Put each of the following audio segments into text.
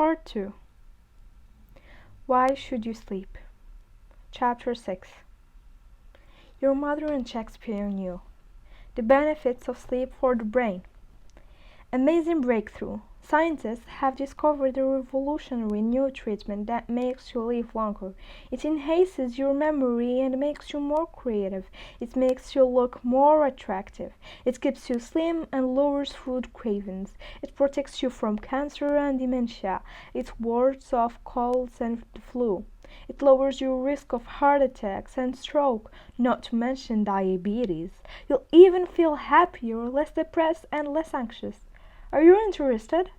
Part 2. Why Should You Sleep? Chapter 6. Your mother and Shakespeare knew the benefits of sleep for the brain. Amazing breakthrough. Scientists have discovered a revolutionary new treatment that makes you live longer. It enhances your memory and makes you more creative. It makes you look more attractive. It keeps you slim and lowers food cravings. It protects you from cancer and dementia. It wards off colds and the flu. It lowers your risk of heart attacks and stroke, not to mention diabetes. You'll even feel happier, less depressed, and less anxious. Are you interested?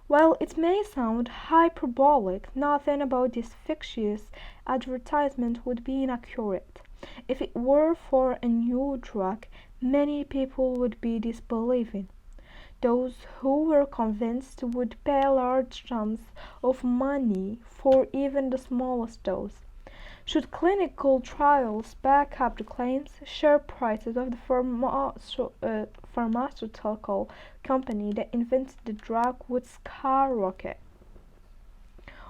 While it may sound hyperbolic, nothing about this fictitious advertisement would be inaccurate. If it were for a new drug, many people would be disbelieving. Those who were convinced would pay large sums of money for even the smallest dose. Should clinical trials back up the claims, share prices of the pharmaceutical company that invented the drug would skyrocket.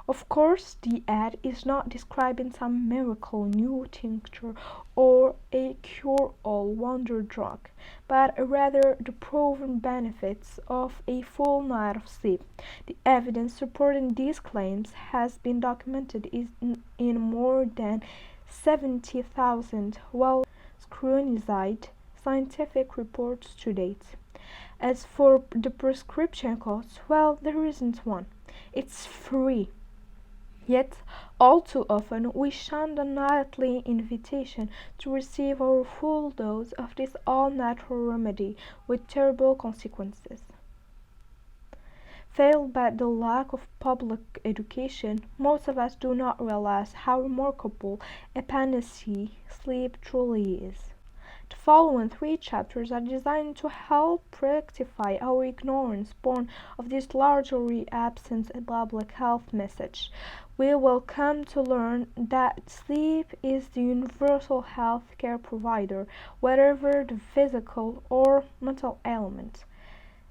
Of course, the ad is not describing some miracle new tincture or a cure-all wonder drug, but rather the proven benefits of a full night of sleep. The evidence supporting these claims has been documented in more than 70,000 well-scrutinized scientific reports to date. As for the prescription cost, well, there isn't one. It's free. Yet, all too often, we shun the nightly invitation to receive our full dose of this all-natural remedy with terrible consequences. Failed by the lack of public education, most of us do not realize how remarkable a panacea sleep truly is. The following 3 chapters are designed to help rectify our ignorance born of this largely absent public health message. We will come to learn that sleep is the universal health care provider, whatever the physical or mental ailment.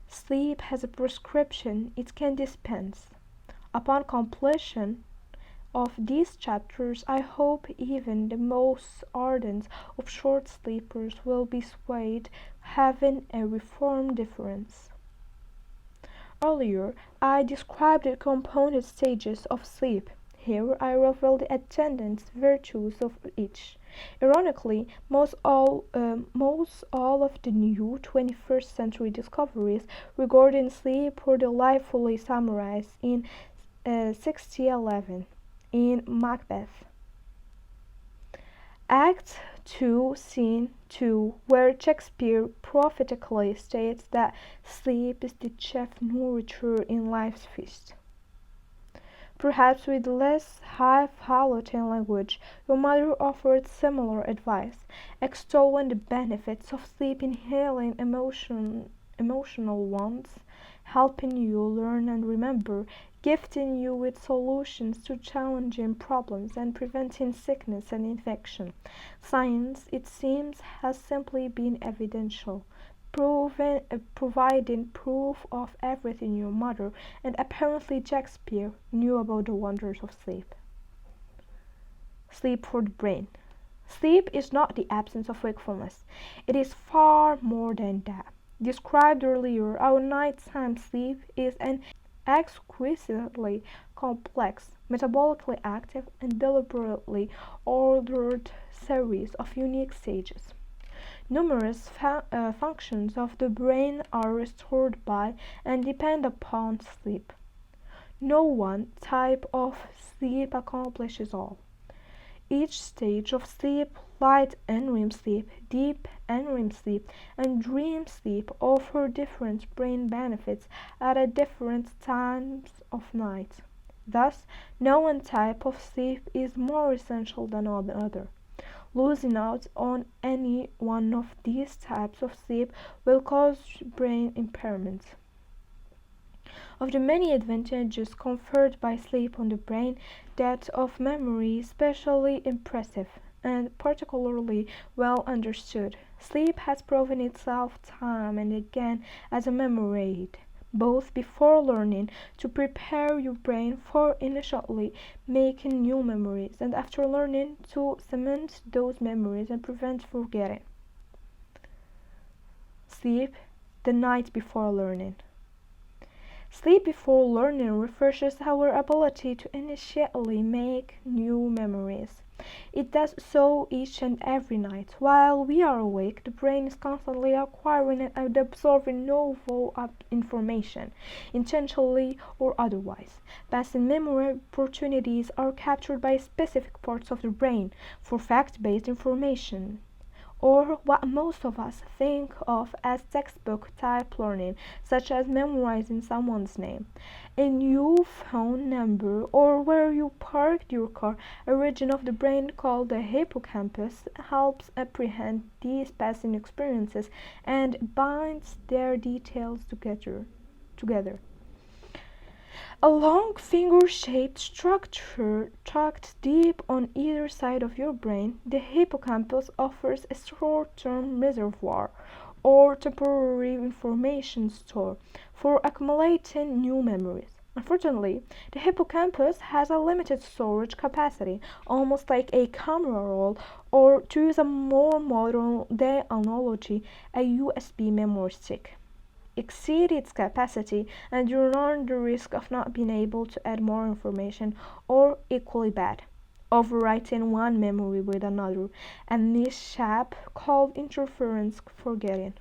Sleep has a prescription it can dispense. Upon completion of these chapters, I hope even the most ardent of short sleepers will be swayed, having a reformed difference. Earlier, I described the component stages of sleep. Here, I reveal the attendant virtues of each. Ironically, most all of the new 21st century discoveries regarding sleep were delightfully summarized in 1611 in Macbeth. Act 2, Scene 2, where Shakespeare prophetically states that sleep is the chief nourisher in life's feast. Perhaps with less highfalutin language, your mother offered similar advice, extolling the benefits of sleep in healing emotional wounds, helping you learn and remember, gifting you with solutions to challenging problems, and preventing sickness and infection. Science, it seems, has simply been evidential, providing proof of everything your mother and apparently Shakespeare knew about the wonders of sleep. Sleep for the brain. Sleep is not the absence of wakefulness. It is far more than that. Described earlier, our nighttime sleep is an exquisitely complex, metabolically active, and deliberately ordered series of unique stages. Numerous functions of the brain are restored by and depend upon sleep. No one type of sleep accomplishes all. Each stage of sleep, light and REM sleep, deep and REM sleep, and dream sleep offer different brain benefits at different times of night. Thus, no one type of sleep is more essential than the other. Losing out on any one of these types of sleep will cause brain impairment. Of the many advantages conferred by sleep on the brain, that of memory is especially impressive and particularly well understood. Sleep has proven itself time and again as a memory aid. both before learning to prepare your brain for initially making new memories and after learning to cement those memories and prevent forgetting. Sleep the night before learning. Sleep before learning refreshes our ability to initially make new memories. It does so each and every night. While we are awake, the brain is constantly acquiring and absorbing novel information, intentionally or otherwise. Past memory opportunities are captured by specific parts of the brain for fact-based information, or what most of us think of as textbook type learning, such as memorizing someone's name, a new phone number, or where you parked your car. A region of the brain called the hippocampus helps apprehend these passing experiences and binds their details together. A long finger-shaped structure tucked deep on either side of your brain, the hippocampus offers a short-term reservoir or temporary information store for accumulating new memories. Unfortunately, the hippocampus has a limited storage capacity, almost like a camera roll, or to use a more modern-day analogy, a USB memory stick exceed its capacity and you run the risk of not being able to add more information, or equally bad, overwriting one memory with another, a mishap called interference forgetting.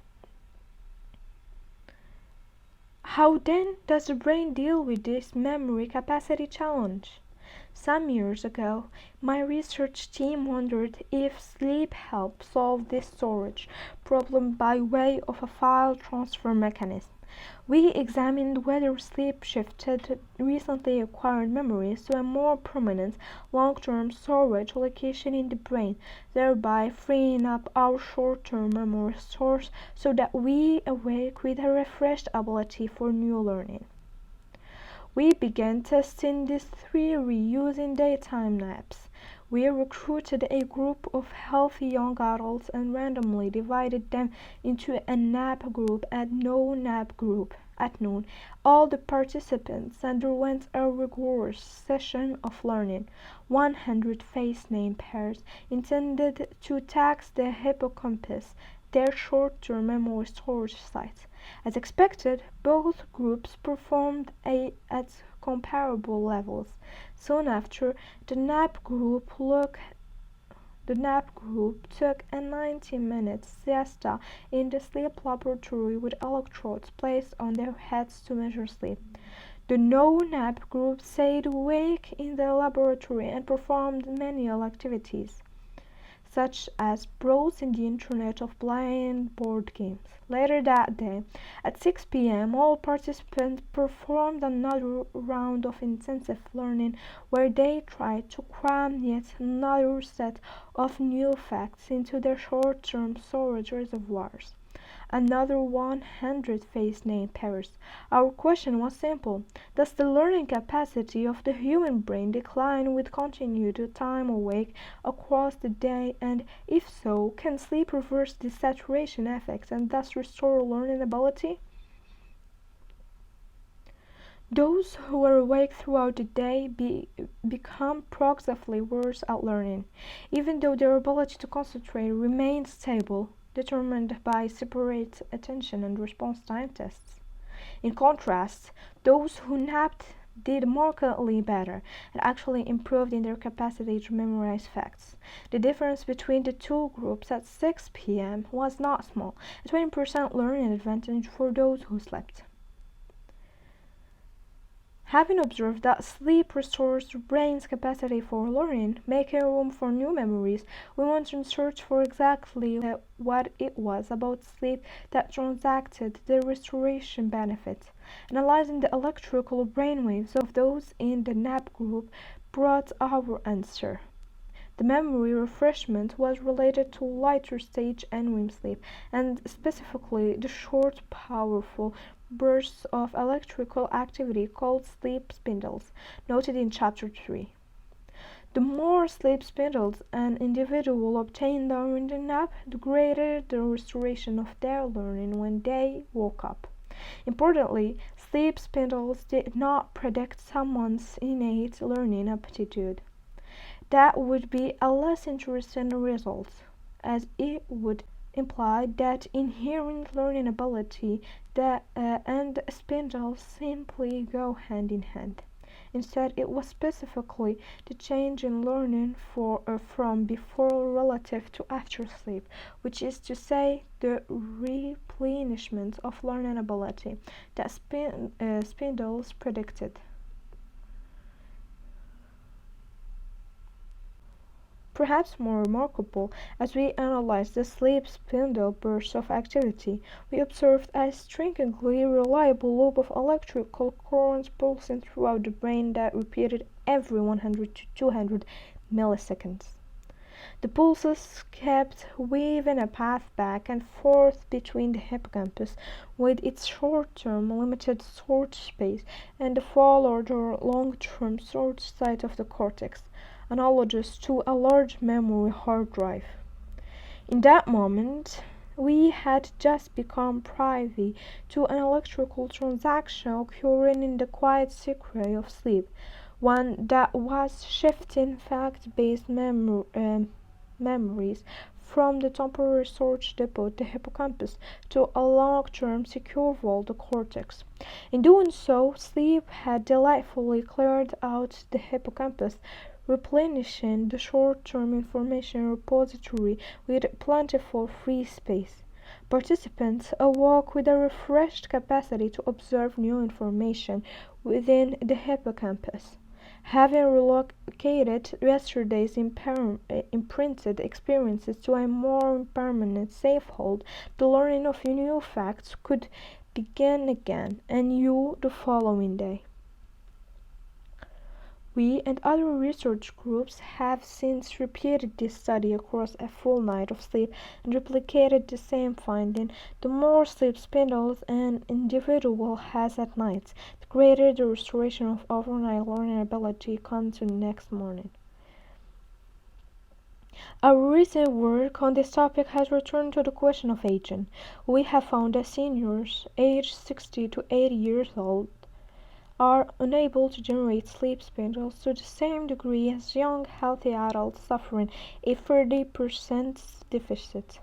How then does the brain deal with this memory capacity challenge? Some years ago, my research team wondered if sleep helped solve this storage problem by way of a file transfer mechanism. We examined whether sleep shifted recently acquired memories to a more prominent long-term storage location in the brain, thereby freeing up our short-term memory stores so that we awake with a refreshed ability for new learning. We began testing this theory using daytime naps. We recruited a group of healthy young adults and randomly divided them into a nap group and no nap group. At noon, all the participants underwent a rigorous session of learning, 100 face name pairs intended to tax the hippocampus, their short-term memory storage site. As expected, both groups performed at comparable levels. Soon after, the nap group took a 90-minute siesta in the sleep laboratory with electrodes placed on their heads to measure sleep. The no-nap group stayed awake in the laboratory and performed manual activities, such as browsing the internet or playing board games. Later that day, at 6 p.m., all participants performed another round of intensive learning where they tried to cram yet another set of new facts into their short-term storage reservoirs. Another 100 face name pairs. Our question was simple: does the learning capacity of the human brain decline with continued time awake across the day, and if so, can sleep reverse this saturation effect and thus restore learning ability? Those who are awake throughout the day become progressively worse at learning, even though their ability to concentrate remains stable, determined by separate attention and response time tests. In contrast, those who napped did markedly better and actually improved in their capacity to memorize facts. The difference between the two groups at 6 p.m. was not small, a 20% learning advantage for those who slept. Having observed that sleep restores the brain's capacity for learning, making room for new memories, we went to search for exactly what it was about sleep that transacted the restoration benefit. Analyzing the electrical brainwaves of those in the nap group brought our answer. The memory refreshment was related to lighter stage NREM sleep, and specifically the short, powerful bursts of electrical activity called sleep spindles, noted in Chapter 3. The more sleep spindles an individual obtained during the nap, the greater the restoration of their learning when they woke up. Importantly, sleep spindles did not predict someone's innate learning aptitude. That would be a less interesting result, as it would imply that inherent learning ability and spindles simply go hand in hand. Instead, it was specifically the change in learning from before relative to after sleep, which is to say, the replenishment of learning ability that spindles predicted. Perhaps more remarkable, as we analyzed the sleep spindle bursts of activity, we observed a strikingly reliable loop of electrical currents pulsing throughout the brain that repeated every 100 to 200 milliseconds. The pulses kept weaving a path back and forth between the hippocampus, with its short-term limited storage space, and the forward or long-term storage site of the cortex, analogous to a large memory hard drive. In that moment, we had just become privy to an electrical transaction occurring in the quiet secret of sleep, one that was shifting fact-based memories from the temporary storage depot, the hippocampus, to a long-term secure vault, the cortex. In doing so, sleep had delightfully cleared out the hippocampus, replenishing the short-term information repository with plentiful free space. Participants awoke with a refreshed capacity to observe new information within the hippocampus. Having relocated yesterday's imprinted experiences to a more permanent safehold, the learning of new facts could begin again, anew the following day. We and other research groups have since repeated this study across a full night of sleep and replicated the same finding. The more sleep spindles an individual has at night, the greater the restoration of overnight learning ability comes to the next morning. Our recent work on this topic has returned to the question of aging. We have found that seniors aged 60 to 80 years old are unable to generate sleep spindles to the same degree as young healthy adults suffering a 30% deficit.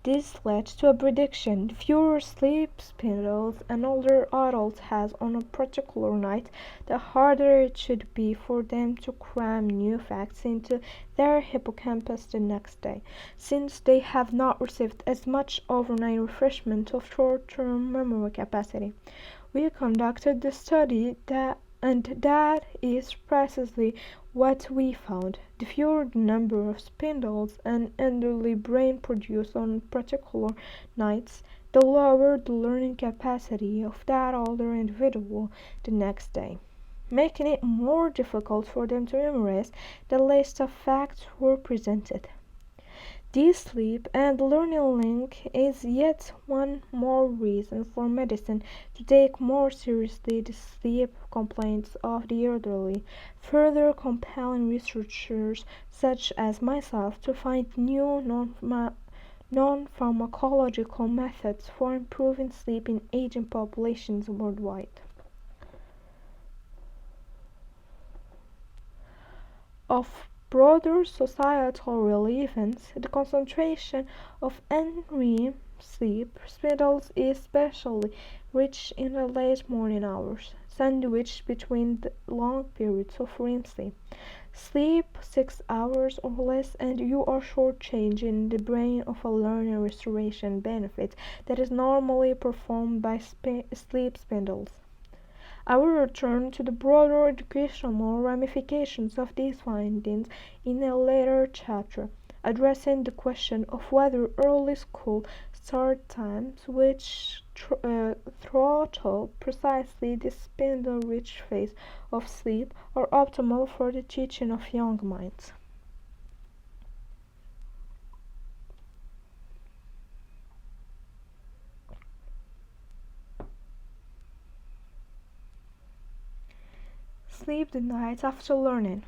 This led to a prediction: the fewer sleep spindles an older adult has on a particular night, the harder it should be for them to cram new facts into their hippocampus the next day, since they have not received as much overnight refreshment of short-term memory capacity. We conducted the study and that is precisely what we found. The fewer the number of spindles an elderly brain produced on particular nights, the lower the learning capacity of that older individual the next day, making it more difficult for them to memorize the list of facts were presented. This sleep and learning link is yet one more reason for medicine to take more seriously the sleep complaints of the elderly, further compelling researchers such as myself to find new non-pharmacological methods for improving sleep in aging populations worldwide. Of broader societal relevance, the concentration of NREM sleep spindles is especially rich in the late morning hours, sandwiched between the long periods of REM sleep. Sleep 6 hours or less and you are shortchanging the brain of a learning restoration benefit that is normally performed by sleep spindles. I will return to the broader educational ramifications of these findings in a later chapter, addressing the question of whether early school start times, which throttle precisely this spindle-rich phase of sleep, are optimal for the teaching of young minds. Sleep the night after learning.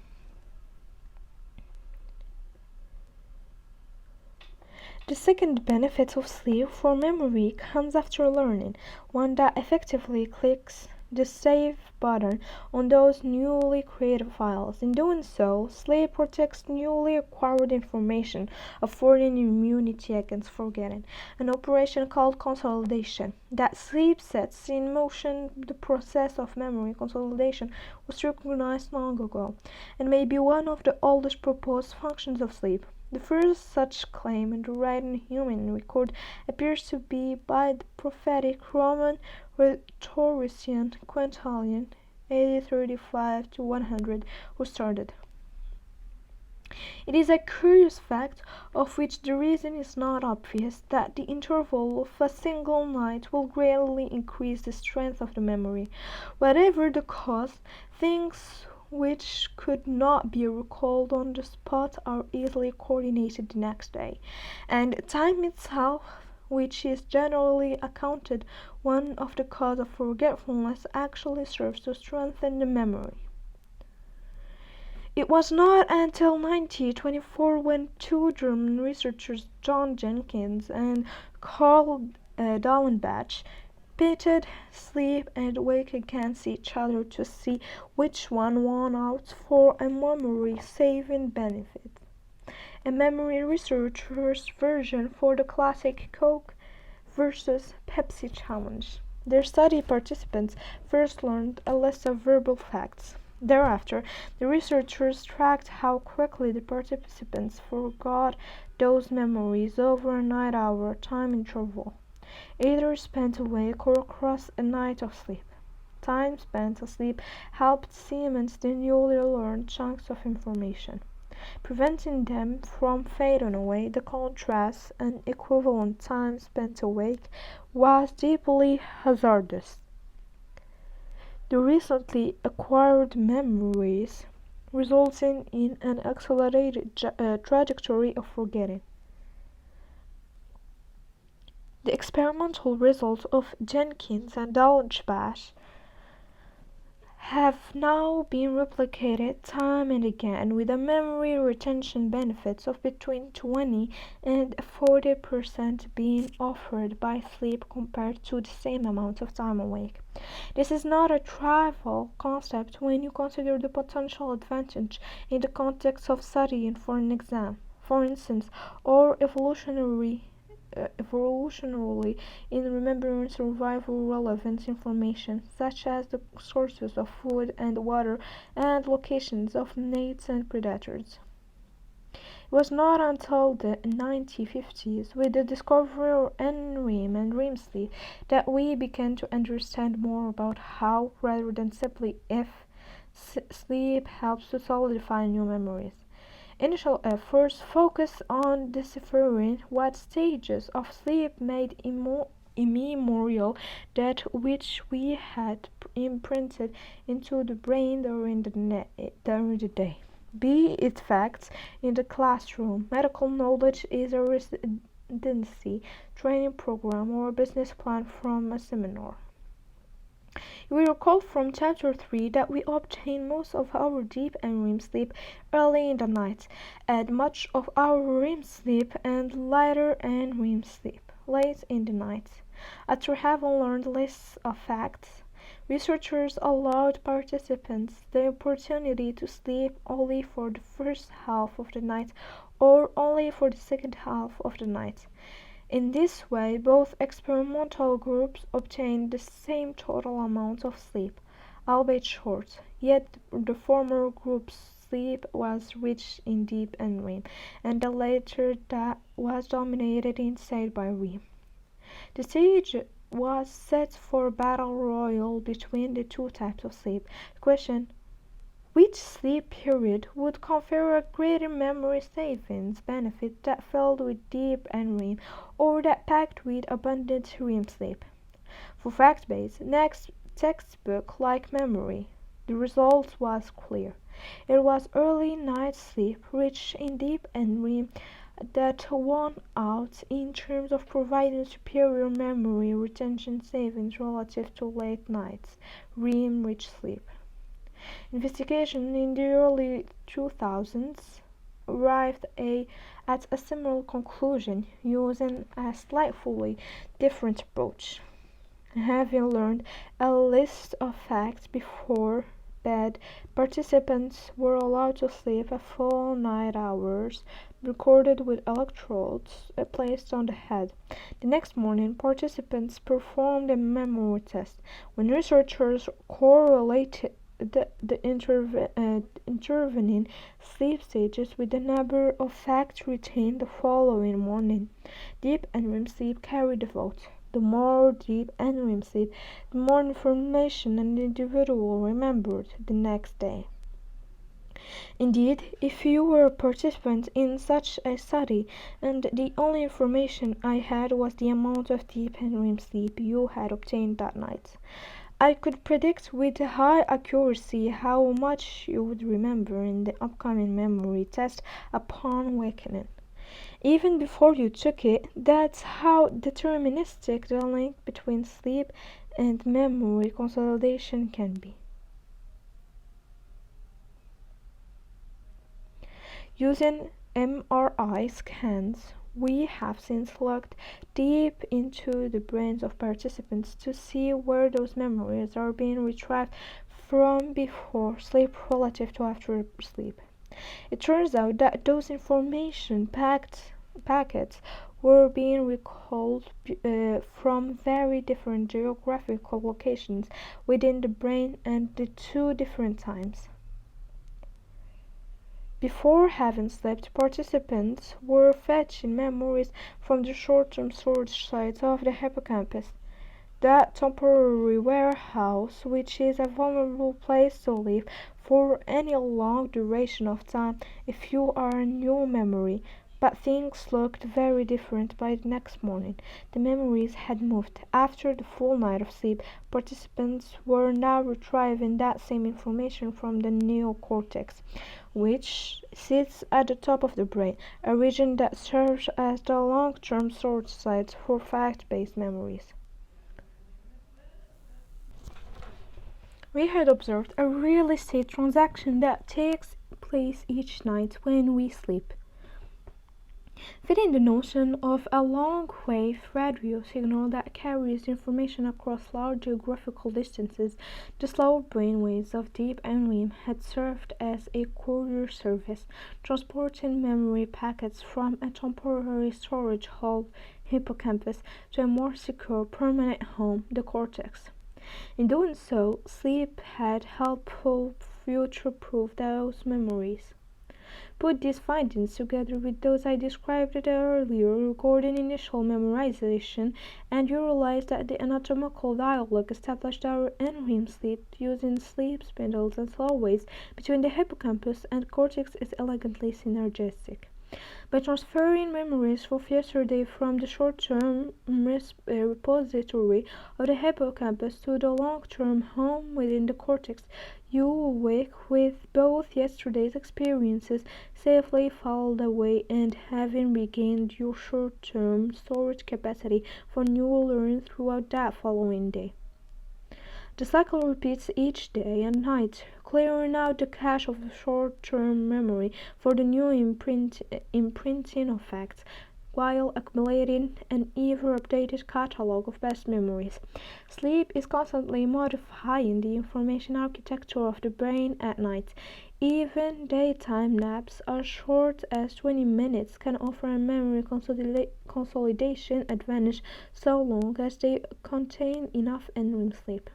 The second benefit of sleep for memory comes after learning, one that effectively clicks the save button on those newly created files. In doing so, sleep protects newly acquired information, affording immunity against forgetting, an operation called consolidation. That sleep sets in motion the process of memory consolidation was recognized long ago, and may be one of the oldest proposed functions of sleep. The first such claim in the written human record appears to be by the prophetic Roman rhetorician Quintilian, AD 35 to 100, who started. It is a curious fact, of which the reason is not obvious, that the interval of a single night will greatly increase the strength of the memory. Whatever the cause, things which could not be recalled on the spot are easily coordinated the next day, and time itself, which is generally accounted one of the causes of forgetfulness, actually serves to strengthen the memory. It was not until 1924 when two German researchers, John Jenkins and Karl Dallenbach, pitted sleep and wake against each other to see which one won out for a memory-saving benefit. A memory researcher's version for the classic Coke versus Pepsi challenge. Their study participants first learned a list of verbal facts. Thereafter, the researchers tracked how quickly the participants forgot those memories over a 9-hour time interval, either spent awake or across a night of sleep. Time spent asleep helped cement the newly learned chunks of information, preventing them from fading away. The contrast, an equivalent time spent awake, was deeply hazardous. The recently acquired memories resulting in an accelerated trajectory of forgetting. The experimental results of Jenkins and Dallenbach have now been replicated time and again, with the memory retention benefits of between 20 and 40% being offered by sleep compared to the same amount of time awake. This is not a trivial concept when you consider the potential advantage in the context of studying for an exam, for instance, or evolutionarily in remembering survival relevant information, such as the sources of food and water and locations of mates and predators. It was not until the 1950s, with the discovery of NREM and REM sleep, that we began to understand more about how, rather than simply if, sleep helps to solidify new memories. Initial efforts focused on deciphering what stages of sleep made immemorial that which we had imprinted into the brain during the day. Be it facts in the classroom, medical knowledge is a residency training program, or a business plan from a seminar. You will recall from chapter 3 that we obtain most of our deep and REM sleep early in the night, and much of our REM sleep and lighter and REM sleep late in the night. After having learned lists of facts, researchers allowed participants the opportunity to sleep only for the first half of the night or only for the second half of the night. In this way, both experimental groups obtained the same total amount of sleep, albeit short, yet the former group's sleep was rich in deep and REM, and the latter that was dominated instead by REM. The stage was set for a battle royal between the two types of sleep. The question, which sleep period would confer a greater memory savings benefit, that filled with deep and REM, or that packed with abundant REM sleep? For fact-based, next textbook-like memory, the result was clear. It was early night sleep, rich in deep and REM, that won out in terms of providing superior memory retention savings relative to late nights REM-rich sleep. Investigation in the early 2000s at a similar conclusion using a slightly different approach. Having learned a list of facts before bed, participants were allowed to sleep a full 9 hours, recorded with electrodes placed on the head. The next morning, participants performed a memory test. When researchers correlated the intervening sleep stages with the number of facts retained the following morning, deep and REM sleep carried the vote. The more deep and REM sleep, the more information an individual remembered the next day. Indeed, if you were a participant in such a study, and the only information I had was the amount of deep and REM sleep you had obtained that night, I could predict with high accuracy how much you would remember in the upcoming memory test upon awakening. Even before you took it, that's how deterministic the link between sleep and memory consolidation can be. Using MRI scans, we have since looked deep into the brains of participants to see where those memories are being retrieved from before sleep relative to after sleep. It turns out that those information packets were being recalled from very different geographical locations within the brain at the two different times. Before having slept, participants were fetching memories from the short-term storage sites of the hippocampus, that temporary warehouse which is a vulnerable place to live for any long duration of time if you are a new memory. But things looked very different by the next morning. The memories had moved. After the full night of sleep, participants were now retrieving that same information from the neocortex, which sits at the top of the brain, a region that serves as the long-term storage site for fact-based memories. We had observed a real estate transaction that takes place each night when we sleep. Fitting the notion of a long-wave radio signal that carries information across large geographical distances, the slow brain waves of deep and REM had served as a courier service, transporting memory packets from a temporary storage hall, hippocampus, to a more secure, permanent home, the cortex. In doing so, sleep had helped future-proof those memories. Put these findings together with those I described earlier regarding initial memorization, and you realize that the anatomical dialogue established our NREM sleep using sleep spindles and slow waves between the hippocampus and cortex is elegantly synergistic. By transferring memories of yesterday from the short-term repository of the hippocampus to the long-term home within the cortex, you awake with both yesterday's experiences safely filed away and having regained your short-term storage capacity for new learning throughout that following day. The cycle repeats each day and night, clearing out the cache of short-term memory for the new imprinting of facts, while accumulating an ever-updated catalog of past memories. Sleep is constantly modifying the information architecture of the brain at night. Even daytime naps as short as 20 minutes can offer a memory consolidation advantage so long as they contain enough NREM sleep.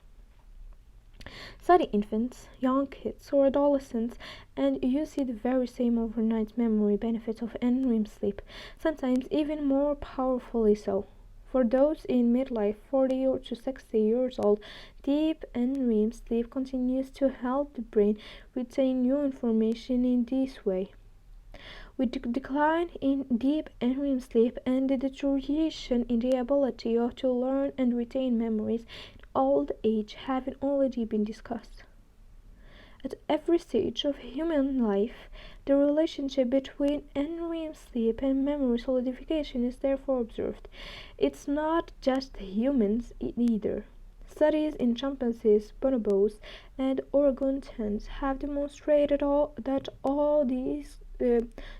Study infants, young kids, or adolescents, and you see the very same overnight memory benefits of NREM sleep, sometimes even more powerfully so. For those in midlife, 40 to 60 years old, deep NREM sleep continues to help the brain retain new information in this way. With the decline in deep NREM sleep and the deterioration in the ability to learn and retain memories, old age having already been discussed. At every stage of human life, the relationship between NREM sleep and memory solidification is therefore observed. It's not just humans either. Studies in chimpanzees, bonobos, and orangutans have demonstrated that all these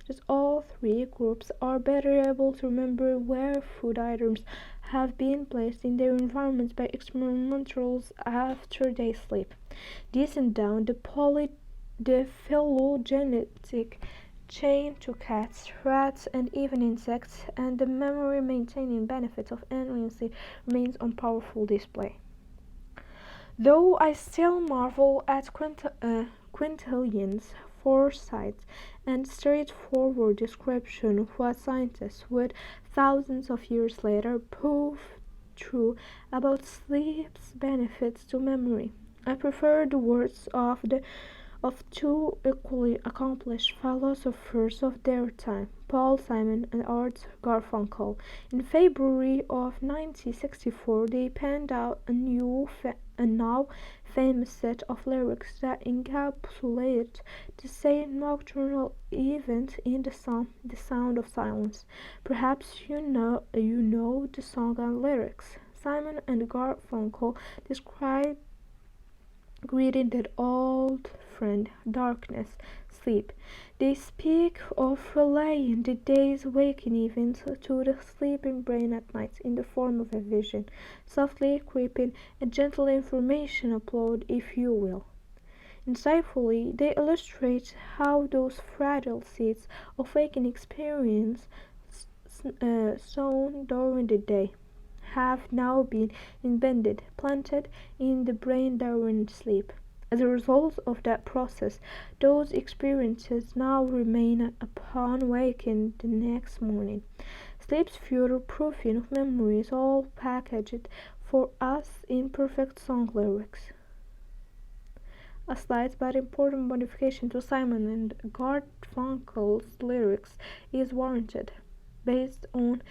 just all three groups are better able to remember where food items have been placed in their environments by experimentals after they sleep. This and down the phylogenetic chain to cats, rats, and even insects, and the memory maintaining benefits of endlessly remains on powerful display. Though I still marvel at Quintilian's foresight and straightforward description of what scientists would thousands of years later prove true about sleep's benefits to memory. I prefer the words of two equally accomplished philosophers of their time, Paul Simon and Art Garfunkel. In February of 1964, they penned out a now famous set of lyrics that encapsulate the same nocturnal event in the sound of silence. Perhaps you know the song and lyrics. Simon and Garfunkel describe greeting that old friend, darkness, sleep. They speak of relaying the day's waking events to the sleeping brain at night in the form of a vision, softly creeping, a gentle information upload, if you will. Insightfully, they illustrate how those fragile seeds of waking experience sown during the day have now been embedded, planted in the brain during sleep. As a result of that process, those experiences now remain upon waking the next morning. Sleep's future proofing of memory is all packaged for us in perfect song lyrics. A slight but important modification to Simon and Garfunkel's lyrics is warranted, based on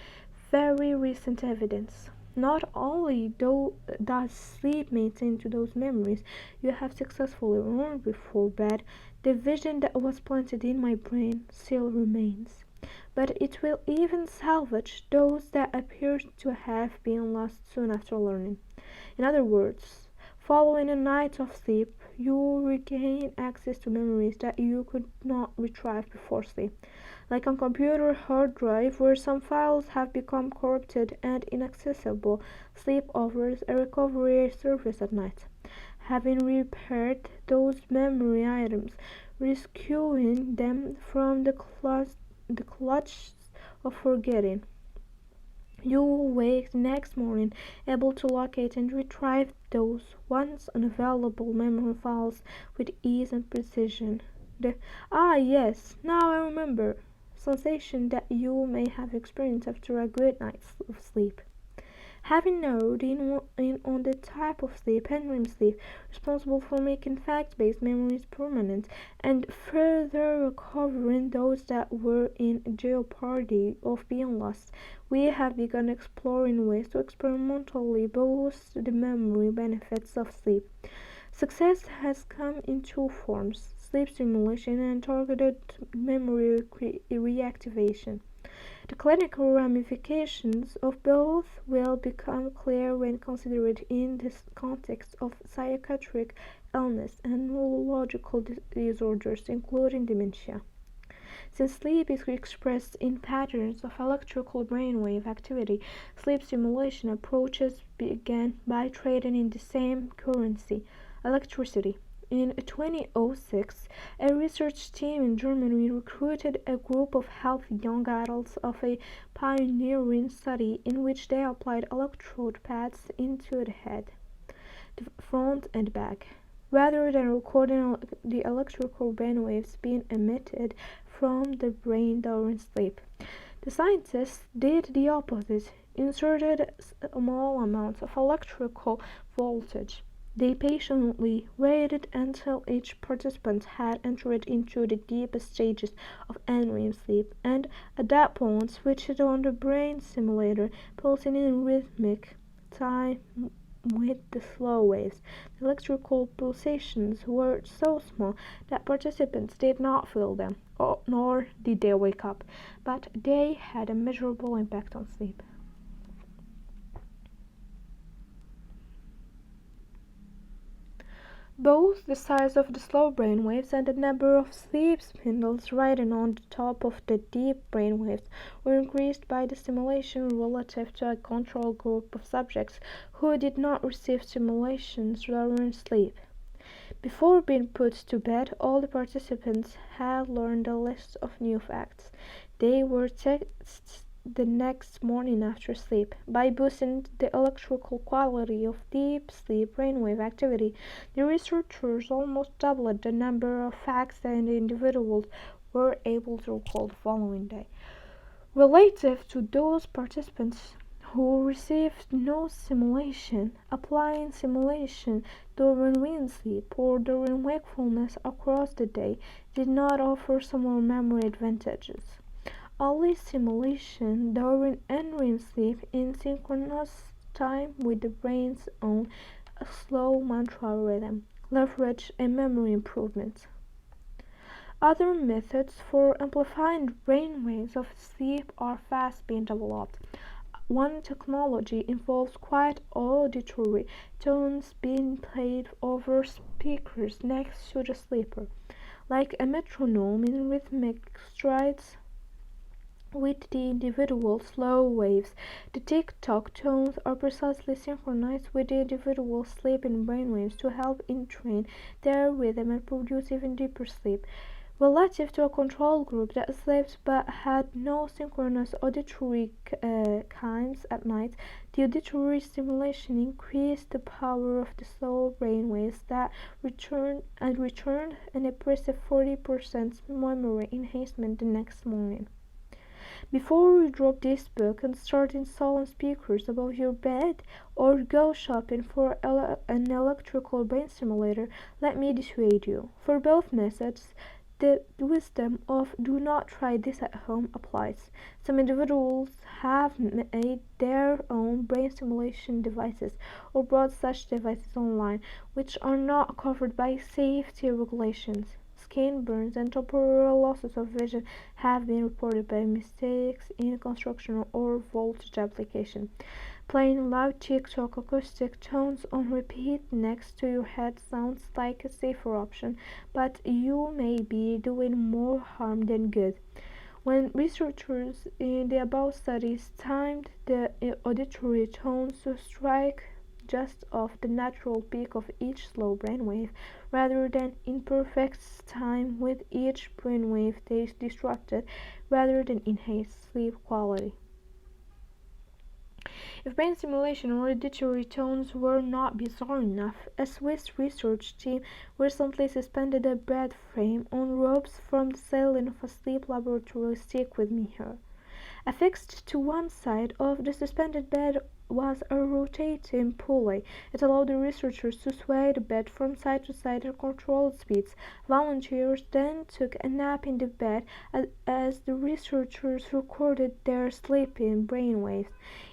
very recent evidence. Not only does sleep maintain to those memories you have successfully learned before bed, the vision that was planted in my brain still remains, but it will even salvage those that appear to have been lost soon after learning. In other words, following a night of sleep, you regain access to memories that you could not retrieve before sleep. Like a computer hard drive where some files have become corrupted and inaccessible, sleep offers a recovery service at night, having repaired those memory items, rescuing them from the clutches of forgetting. You wake the next morning able to locate and retrieve those once unavailable memory files with ease and precision. The "ah yes, now I remember" sensation that you may have experienced after a good night of sleep. Having narrowed in on the type of sleep and REM sleep responsible for making fact-based memories permanent and further recovering those that were in jeopardy of being lost, we have begun exploring ways to experimentally boost the memory benefits of sleep. Success has come in two forms: sleep stimulation and targeted memory reactivation. The clinical ramifications of both will become clear when considered in the context of psychiatric illness and neurological disorders, including dementia. Since sleep is expressed in patterns of electrical brainwave activity, sleep stimulation approaches began by trading in the same currency, electricity. In 2006, a research team in Germany recruited a group of healthy young adults of a pioneering study in which they applied electrode pads into the head, the front and back. Rather than recording the electrical brainwaves being emitted from the brain during sleep, the scientists did the opposite, inserted small amounts of electrical voltage. They patiently waited until each participant had entered into the deepest stages of NREM sleep, and at that point switched on the brain stimulator, pulsing in rhythmic time with the slow waves. The electrical pulsations were so small that participants did not feel them, nor did they wake up, but they had a measurable impact on sleep. Both the size of the slow brainwaves and the number of sleep spindles riding on the top of the deep brainwaves were increased by the stimulation relative to a control group of subjects who did not receive stimulations during sleep. Before being put to bed, all the participants had learned a list of new facts. They were tested the next morning after sleep. By boosting the electrical quality of deep sleep brainwave activity, the researchers almost doubled the number of facts that the individuals were able to recall the following day, relative to those participants who received no stimulation. Applying stimulation during REM sleep or during wakefulness across the day did not offer similar memory advantages. Only stimulation during NREM sleep in synchronous time with the brain's own slow mantra rhythm leveraged a memory improvement. Other methods for amplifying brainwaves of sleep are fast being developed. One technology involves quiet auditory tones being played over speakers next to the sleeper, like a metronome in rhythmic strides with the individual slow waves. The tick-tock tones are precisely synchronized with the individual sleeping brainwaves to help entrain their rhythm and produce even deeper sleep. Relative to a control group that slept but had no synchronous auditory chimes at night, the auditory stimulation increased the power of the slow brainwaves that returned an impressive 40% memory enhancement the next morning. Before you drop this book and start installing speakers above your bed or go shopping for an electrical brain stimulator, let me dissuade you. For both methods, the wisdom of "do not try this at home" applies. Some individuals have made their own brain stimulation devices or bought such devices online, which are not covered by safety regulations. Skin burns and temporary losses of vision have been reported by mistakes in construction or voltage application. Playing loud tick-tock acoustic tones on repeat next to your head sounds like a safer option, but you may be doing more harm than good. When researchers in the above studies timed the auditory tones to strike just off the natural peak of each slow brainwave, rather than in perfect time with each brainwave they disrupted, rather than enhance sleep quality. If brain stimulation or auditory tones were not bizarre enough, a Swiss research team recently suspended a bed frame on ropes from the ceiling of a sleep laboratory. Stick with me here. Affixed to one side of the suspended bed was a rotating pulley. It allowed the researchers to sway the bed from side to side at controlled speeds. Volunteers then took a nap in the bed as the researchers recorded their sleeping brainwaves.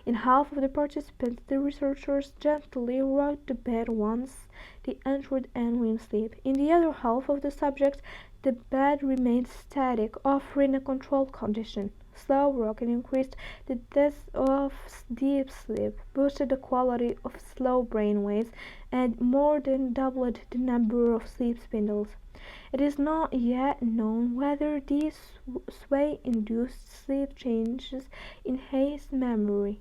In half of the participants, the researchers gently rocked the bed once they entered NREM sleep. In the other half of the subjects, the bed remained static, offering a controlled condition. Slow rocking increased the depth of deep sleep, boosted the quality of slow brain waves, and more than doubled the number of sleep spindles. It is not yet known whether these sway-induced sleep changes enhance memory,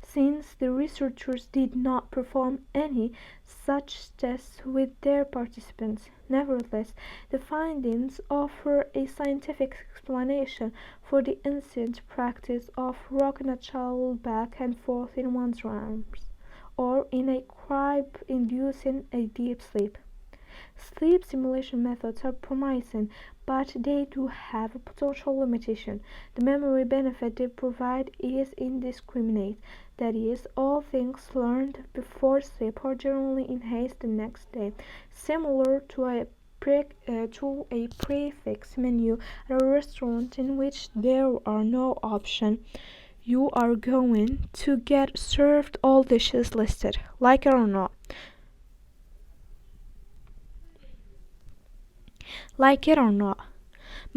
since the researchers did not perform any such tests with their participants. Nevertheless, the findings offer a scientific explanation for the ancient practice of rocking a child back and forth in one's arms, or in a crib inducing a deep sleep. Sleep simulation methods are promising, but they do have a potential limitation. The memory benefit they provide is indiscriminate. That is, all things learned before sleep are generally enhanced the next day, similar to a prefix menu at a restaurant in which there are no options. You are going to get served all dishes listed, like it or not. Like it or not.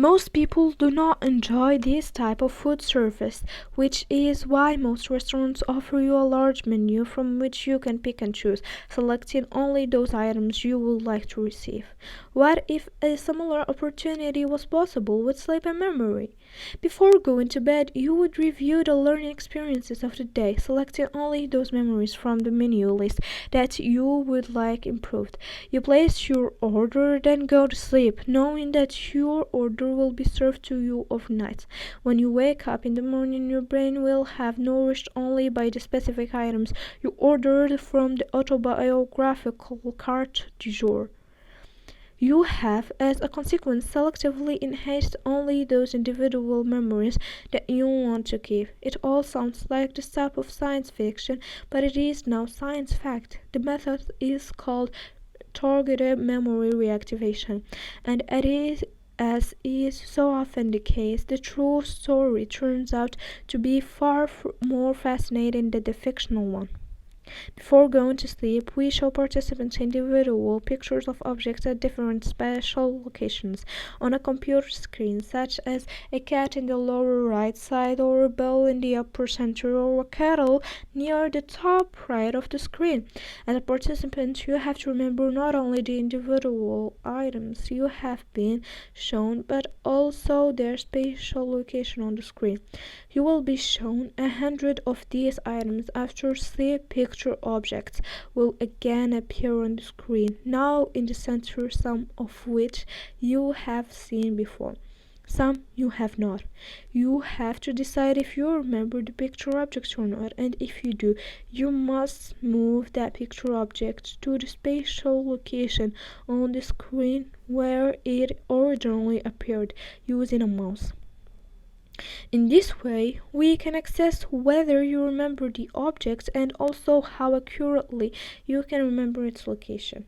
Most people do not enjoy this type of food service, which is why most restaurants offer you a large menu from which you can pick and choose, selecting only those items you would like to receive. What if a similar opportunity was possible with sleep and memory? Before going to bed, you would review the learning experiences of the day, selecting only those memories from the menu list that you would like improved. You place your order, then go to sleep, knowing that your order will be served to you overnight. When you wake up in the morning, your brain will have nourished only by the specific items you ordered from the autobiographical carte du jour. You have, as a consequence, selectively enhanced only those individual memories that you want to keep. It all sounds like the stuff of science fiction, but it is now science fact. The method is called targeted memory reactivation, and as is so often the case, the true story turns out to be far more fascinating than the fictional one. Before going to sleep, we show participants individual pictures of objects at different spatial locations on a computer screen, such as a cat in the lower right side, or a bell in the upper center, or a kettle near the top right of the screen. As a participant, you have to remember not only the individual items you have been shown, but also their spatial location on the screen. You will be shown 100 of these items. After sleep, picture objects will again appear on the screen, now in the center, some of which you have seen before. Some you have not. You have to decide if you remember the picture objects or not, and if you do, you must move that picture object to the spatial location on the screen where it originally appeared using a mouse. In this way, we can assess whether you remember the object and also how accurately you can remember its location.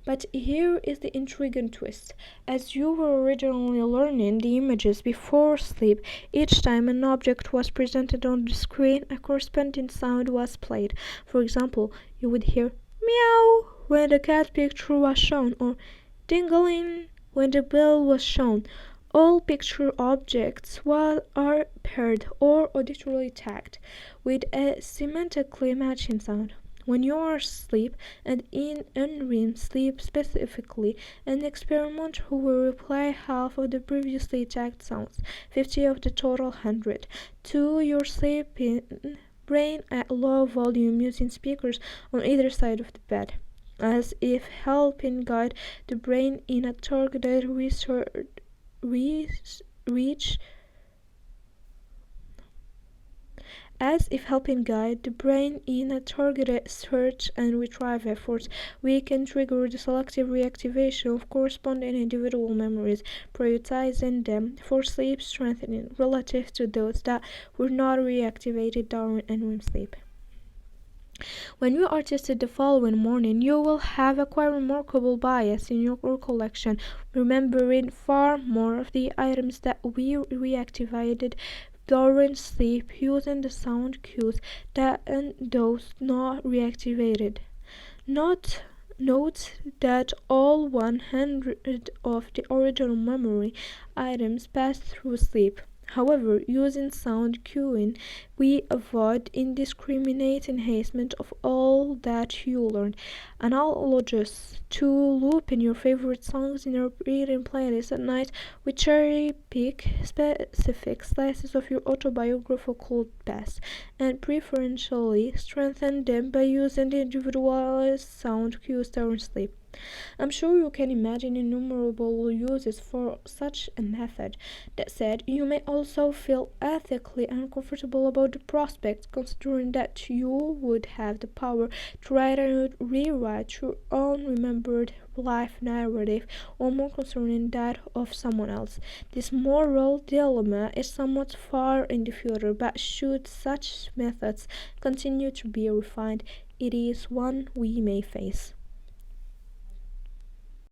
But here is the intriguing twist. As you were originally learning the images before sleep, each time an object was presented on the screen, a corresponding sound was played. For example, you would hear meow when the cat picture was shown, or dingling when the bell was shown. All picture objects are paired or auditorily tagged with a semantically matching sound. When you are asleep, and in unREM sleep specifically, an experimenter will replay half of the previously tagged sounds, 50 of the total 100, to your sleeping brain at low volume using speakers on either side of the bed, as if helping guide the brain in a targeted search and retrieve efforts. We can trigger the selective reactivation of corresponding individual memories, prioritizing them for sleep strengthening relative to those that were not reactivated during NREM sleep. When you are tested the following morning, you will have a quite remarkable bias in your recollection, remembering far more of the items that we reactivated during sleep using the sound cues than those not reactivated. Note that all 100 of the original memory items pass through sleep. However, using sound cueing, we avoid indiscriminate enhancement of all that you learned. Analogous to looping your favorite songs in your reading playlist at night, we cherry-pick specific slices of your autobiographical past, and preferentially strengthen them by using the individualized sound cues during sleep. I'm sure you can imagine innumerable uses for such a method. That said, you may also feel ethically uncomfortable about the prospect, considering that you would have the power to write and rewrite your own remembered life narrative, or more concerning that of someone else. This moral dilemma is somewhat far in the future, but should such methods continue to be refined, it is one we may face.